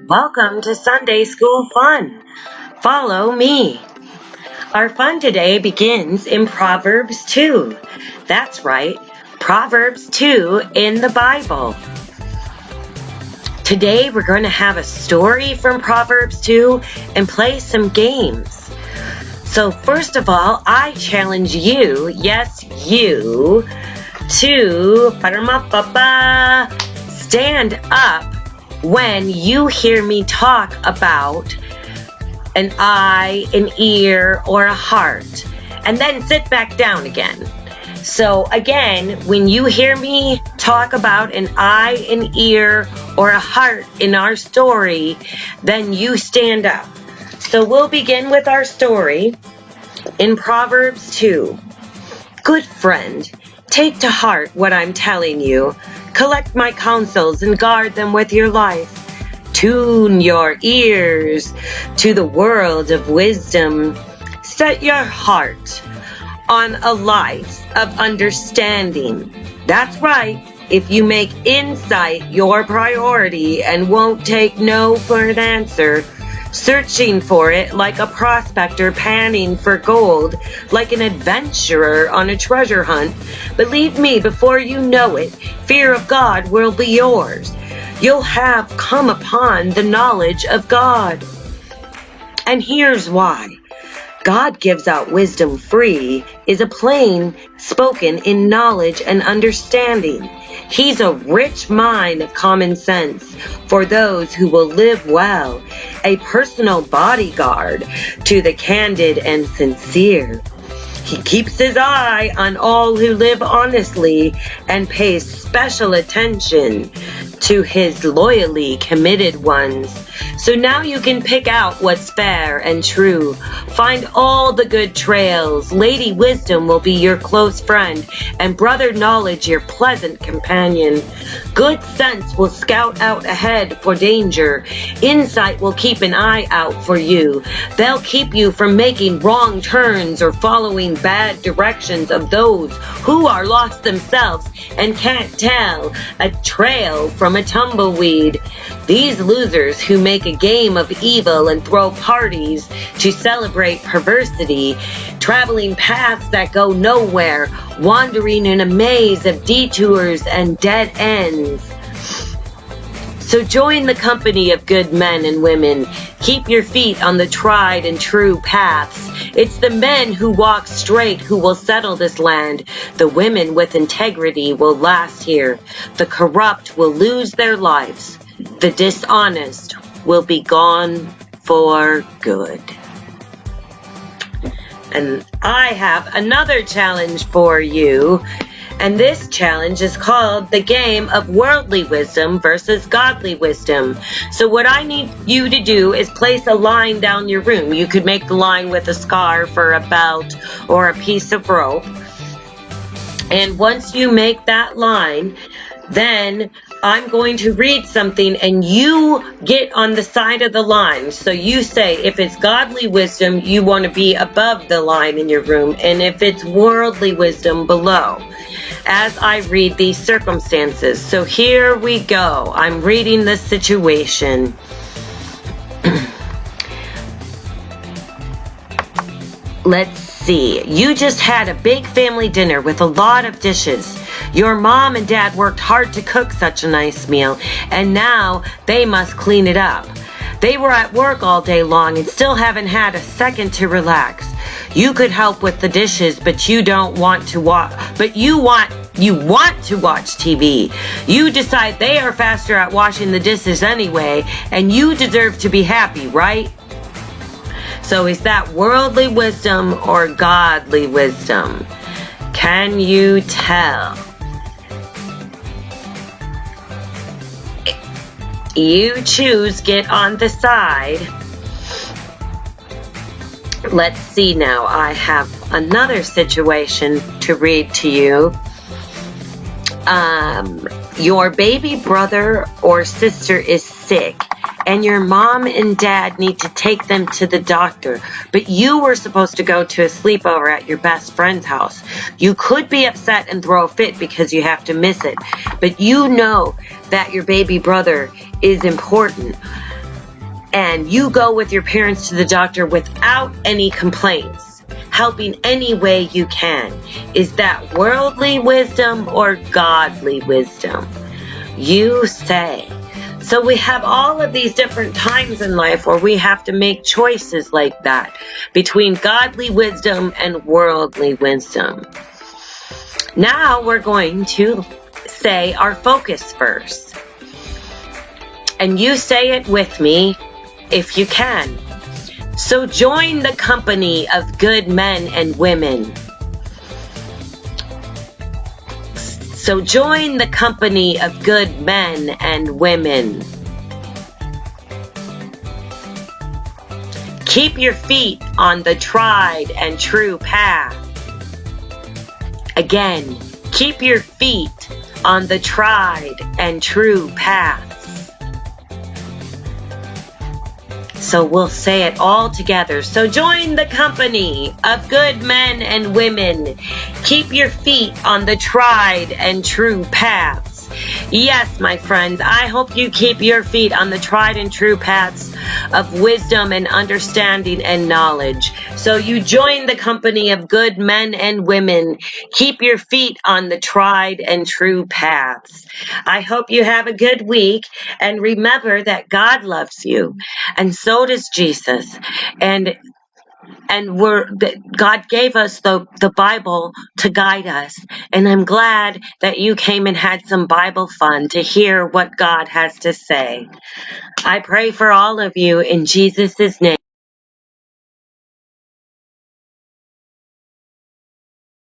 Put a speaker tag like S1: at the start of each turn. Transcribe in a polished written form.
S1: Welcome to Sunday School Fun. Follow me. Our fun today begins in Proverbs 2. That's right, Proverbs 2 in the Bible. Today we're going to have a story from Proverbs 2 and play some games. So first of all, I challenge you, yes you, to stand up when you hear me talk about an eye, an ear, or a heart, and then sit back down again. So again, when you hear me talk about an eye, an ear, or a heart in our story, then you stand up. So we'll begin with our story in Proverbs 2. Good friend, take to heart what I'm telling you. Collect my counsels and guard them with your life. Tune your ears to the world of wisdom. Set your heart on a life of understanding. That's right. If you make insight your priority and won't take no for an answer, searching for it like a prospector panning for gold, like an adventurer on a treasure hunt, believe me, before you know it, fear of God will be yours. You'll have come upon the knowledge of God. And here's why. God gives out wisdom free is a plain spoken in knowledge and understanding. He's a rich mine of common sense for those who will live well, a personal bodyguard to the candid and sincere. He keeps his eye on all who live honestly and pays special attention to his loyally committed ones. So now you can pick out what's fair and true. Find all the good trails. Lady Wisdom will be your close friend, and Brother Knowledge your pleasant companion. Good sense will scout out ahead for danger. Insight will keep an eye out for you. They'll keep you from making wrong turns or following bad directions of those who are lost themselves and can't tell a trail from a tumbleweed. These losers who make a game of evil and throw parties to celebrate perversity, traveling paths that go nowhere, wandering in a maze of detours and dead ends. So join the company of good men and women. Keep your feet on the tried and true paths. It's the men who walk straight who will settle this land. The women with integrity will last here. The corrupt will lose their lives. The dishonest will be gone for good. And I have another challenge for you. And this challenge is called the game of worldly wisdom versus godly wisdom. So what I need you to do is place a line down your room. You could make the line with a scarf or a belt or a piece of rope. And once you make that line, then I'm going to read something and you get on the side of the line. So you say if it's godly wisdom, you want to be above the line in your room. And if it's worldly wisdom, below. As I read these circumstances. So here we go. I'm reading the situation. Let's see. You just had a big family dinner with a lot of dishes. Your mom and dad worked hard to cook such a nice meal, and now they must clean it up. They were at work all day long and still haven't had a second to relax. You could help with the dishes, but you don't want to watch. You want to watch TV. You decide they are faster at washing the dishes anyway, and you deserve to be happy, right? So is that worldly wisdom or godly wisdom? Can you tell? You choose, get on the side. Let's see now. I have another situation to read to you. Your baby brother or sister is sick, and your mom and dad need to take them to the doctor, but you were supposed to go to a sleepover at your best friend's house. You could be upset and throw a fit because you have to miss it, but you know that your baby brother is important. and you go with your parents to the doctor without any complaints, helping any way you can. Is that worldly wisdom or godly wisdom? You say. So we have all of these different times in life where we have to make choices like that between godly wisdom and worldly wisdom. Now we're going to say our focus verse. And you say it with me if you can. So join the company of good men and women. So join the company of good men and women. Keep your feet on the tried and true path. Again, keep your feet on the tried and true paths. So we'll say it all together. So join the company of good men and women. Keep your feet on the tried and true paths. Yes, my friends, I hope you keep your feet on the tried and true paths of wisdom and understanding and knowledge. So you join the company of good men and women. Keep your feet on the tried and true paths. I hope you have a good week, and remember that God loves you, and so does Jesus. And God gave us the Bible to guide us. And I'm glad that you came and had some Bible fun to hear what God has to say. I pray for all of you in Jesus' name.